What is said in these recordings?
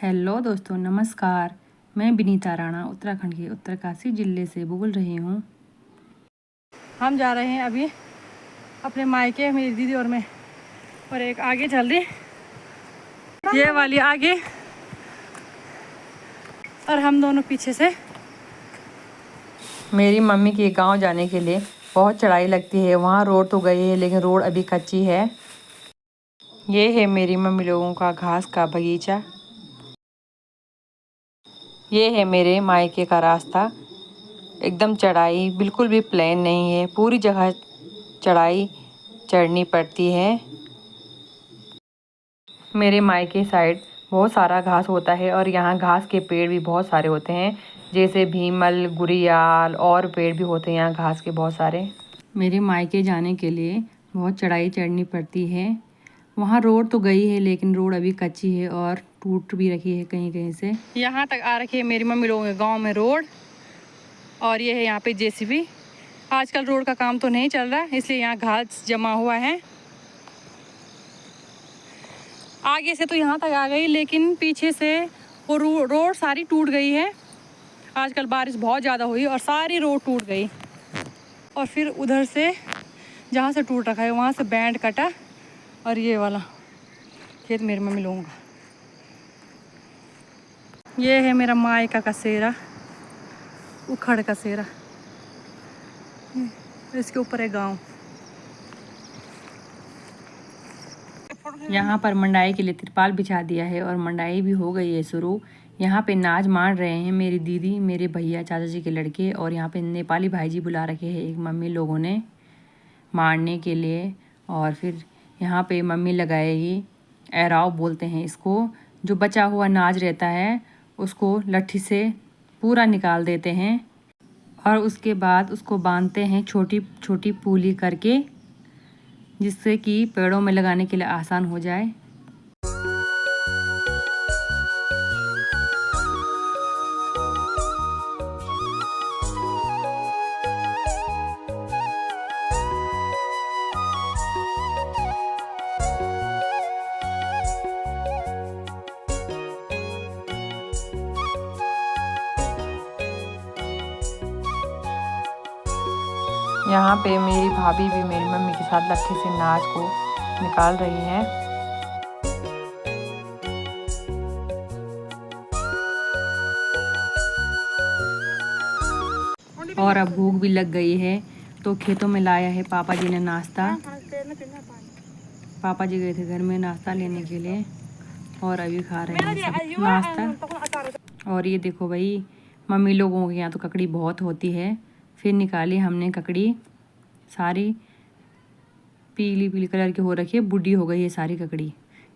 Hello दोस्तों, नमस्कार। मैं विनीता राणा उत्तराखंड के उत्तरकाशी ज़िले से बोल रही हूँ। हम जा रहे हैं अभी अपने मायके, मेरी दीदी और मैं, और एक आगे चल रही, ये वाली आगे और हम दोनों पीछे से। मेरी मम्मी के गांव जाने के लिए बहुत चढ़ाई लगती है। वहाँ रोड तो गई है लेकिन रोड अभी कच्ची है। ये है मेरी मम्मी लोगों का घास का बगीचा। ये है मेरे मायके का रास्ता। एकदम चढ़ाई, बिल्कुल भी प्लेन नहीं है, पूरी जगह चढ़ाई चढ़नी पड़ती है। मेरे मायके साइड बहुत सारा घास होता है और यहाँ घास के पेड़ भी बहुत सारे होते हैं, जैसे भीमल, गुरियाल और पेड़ भी होते हैं यहाँ घास के बहुत सारे। मेरे मायके जाने के लिए बहुत चढ़ाई चढ़नी पड़ती है। वहाँ रोड तो गई है लेकिन रोड अभी कच्ची है और टूट भी रखी है कहीं कहीं से। यहाँ तक आ रखी है मेरी मम्मी लोगों के गाँव में रोड, और ये है यहाँ पे जेसीबी। आजकल रोड का काम तो नहीं चल रहा, इसलिए यहाँ घास जमा हुआ है। आगे से तो यहाँ तक आ गई, लेकिन पीछे से वो रोड सारी टूट गई है। आजकल बारिश बहुत ज़्यादा हुई और सारी रोड टूट गई। और फिर उधर से जहाँ से टूट रखा है वहाँ से बैंड कटा, और ये वाला खेत मेरी मम्मी लोगों का। ये है मेरा मायका का सेरा, उखड़ का सेरा। इसके ऊपर है गांव। यहाँ पर मंडाई के लिए तिरपाल बिछा दिया है और मंडाई भी हो गई है शुरू। यहाँ पे नाच मार रहे हैं मेरी दीदी, मेरे भैया, चाचा जी के लड़के, और यहाँ पे नेपाली भाई जी बुला रखे हैं एक मम्मी लोगों ने मारने के लिए। और फिर यहाँ पे मम्मी लगाएगी, एराव बोलते हैं इसको, जो बचा हुआ नाज रहता है उसको लट्ठी से पूरा निकाल देते हैं और उसके बाद उसको बांधते हैं छोटी छोटी पूली करके, जिससे कि पेड़ों में लगाने के लिए आसान हो जाए। यहाँ पे मेरी भाभी भी मेरी मम्मी के साथ लट्ठी से नाज को निकाल रही हैं। और अब भूख भी लग गई है तो खेतों में लाया है पापा जी ने नाश्ता। पापा जी गए थे घर में नाश्ता लेने के लिए और अभी खा रहे हैं सब नाश्ता। और ये देखो भाई, मम्मी लोगों के यहाँ तो ककड़ी बहुत होती है। फिर निकाली हमने ककड़ी, सारी पीली पीली कलर की हो रखी है, बूढ़ी हो गई है सारी ककड़ी,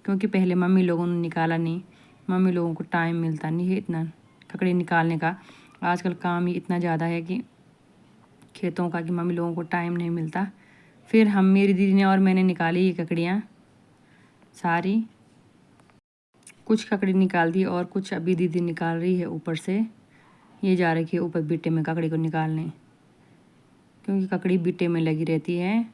क्योंकि पहले मम्मी लोगों ने निकाला नहीं। मम्मी लोगों को टाइम मिलता नहीं है इतना ककड़ी निकालने का। आजकल काम ही इतना ज़्यादा है कि खेतों का, कि मम्मी लोगों को टाइम नहीं मिलता। फिर हम, मेरी दीदी ने और मैंने निकाली ये ककड़ियाँ सारी। कुछ ककड़ी निकाल दी और कुछ अभी दीदी निकाल रही है ऊपर से। ये जा रखी है ऊपर बिट्टे में ककड़ी को निकालने, क्योंकि ककड़ी बिट्टे में लगी रहती है।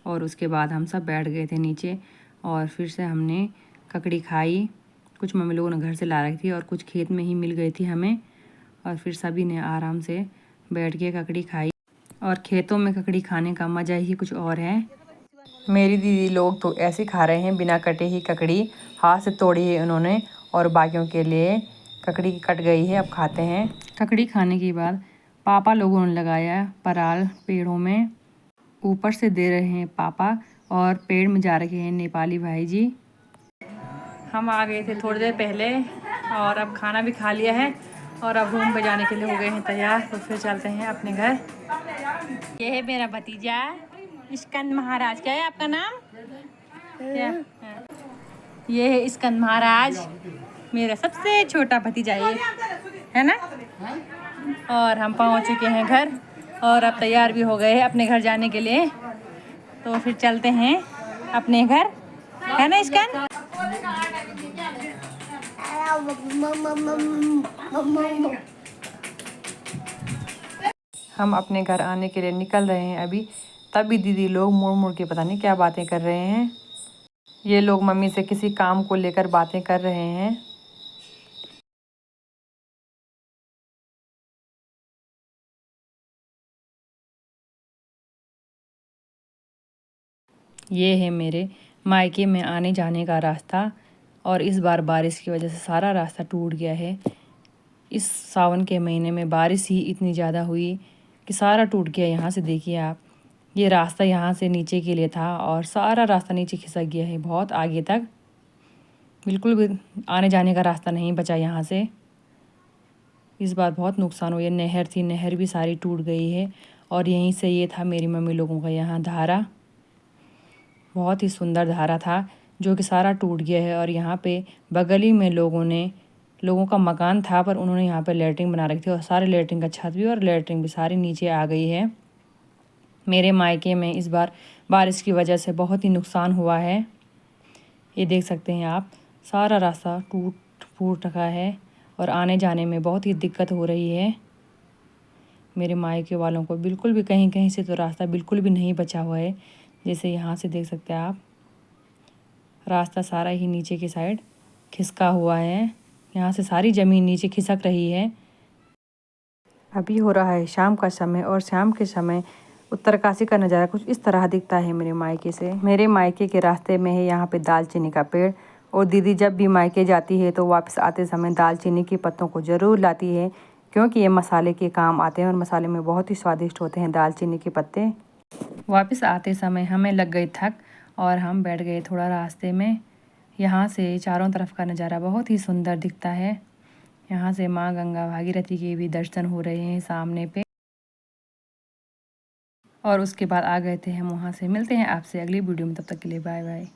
और उसके बाद हम सब बैठ गए थे नीचे और फिर से हमने ककड़ी खाई। कुछ मम्मी लोगों ने घर से ला रखी थी और कुछ खेत में ही मिल गई थी हमें। और फिर सभी ने आराम से बैठ के ककड़ी खाई। और खेतों में ककड़ी खाने का मज़ा ही कुछ और है। मेरी दीदी लोग तो ऐसे खा रहे हैं, बिना कटे ही ककड़ी हाथ से तोड़ी है उन्होंने, और बाकियों के लिए ककड़ी कट गई है, अब खाते हैं। ककड़ी खाने के बाद पापा लोगों ने लगाया पराल पेड़ों में, ऊपर से दे रहे हैं पापा, और पेड़ में जा रखे हैं नेपाली भाई जी। हम आ गए थे थोड़ी देर पहले और अब खाना भी खा लिया है और अब रूम पे जाने के लिए हो गए हैं तैयार। तो फिर चलते हैं अपने घर। ये है मेरा भतीजा स्कंद महाराज। क्या है आपका नाम? क्या? ये है स्कंद महाराज, मेरा सबसे छोटा भतीजा ये है ना। और हम पहुंच चुके हैं घर और अब तैयार भी हो गए हैं अपने घर जाने के लिए। तो फिर चलते हैं अपने घर, है ना स्कंद? हम अपने घर आने के लिए निकल रहे हैं अभी, तभी दीदी लोग मुड़ मुड़ के पता नहीं क्या बातें कर रहे हैं। ये लोग मम्मी से किसी काम को लेकर बातें कर रहे हैं। ये है मेरे मायके में आने जाने का रास्ता और इस बार बारिश की वजह से सारा रास्ता टूट गया है। इस सावन के महीने में बारिश ही इतनी ज़्यादा हुई कि सारा टूट गया। यहाँ से देखिए आप, ये रास्ता यहाँ से नीचे के लिए था और सारा रास्ता नीचे खिसक गया है बहुत आगे तक। बिल्कुल भी आने जाने का रास्ता नहीं बचा यहाँ से। इस बार बहुत नुकसान हुआ। ये नहर थी, नहर भी सारी टूट गई है। और यहीं से ये था मेरी मम्मी लोगों का यहाँ धारा, बहुत ही सुंदर धारा था जो कि सारा टूट गया है। और यहाँ पे बगल ही में लोगों का मकान था, पर उन्होंने यहाँ पे लैट्रिन बना रखी थी और सारे लैट्रिन का छत भी और लैट्रिन भी सारी नीचे आ गई है। मेरे मायके में इस बार बारिश की वजह से बहुत ही नुकसान हुआ है। ये देख सकते हैं आप, सारा रास्ता टूट फूट रखा है और आने जाने में बहुत ही दिक्कत हो रही है मेरे मायके वालों को। बिल्कुल भी कहीं कहीं से तो रास्ता बिल्कुल भी नहीं बचा हुआ है। जैसे यहाँ से देख सकते हैं आप, रास्ता सारा ही नीचे की साइड खिसका हुआ है। यहाँ से सारी ज़मीन नीचे खिसक रही है। अभी हो रहा है शाम का समय और शाम के समय उत्तरकाशी का नज़ारा कुछ इस तरह दिखता है मेरे मायके से। मेरे मायके के रास्ते में है यहाँ पे दालचीनी का पेड़ और दीदी जब भी मायके जाती है तो वापस आते समय दालचीनी के पत्तों को ज़रूर लाती है, क्योंकि ये मसाले के काम आते हैं और मसाले में बहुत ही स्वादिष्ट होते हैं दालचीनी के पत्ते। वापस आते समय हमें लग गई थक और हम बैठ गए थोड़ा रास्ते में। यहाँ से चारों तरफ का नज़ारा बहुत ही सुंदर दिखता है। यहाँ से माँ गंगा भागीरथी के भी दर्शन हो रहे हैं सामने पे। और उसके बाद आ गए थे हम वहाँ से। मिलते हैं आपसे अगली वीडियो में, तब तक के लिए बाय बाय।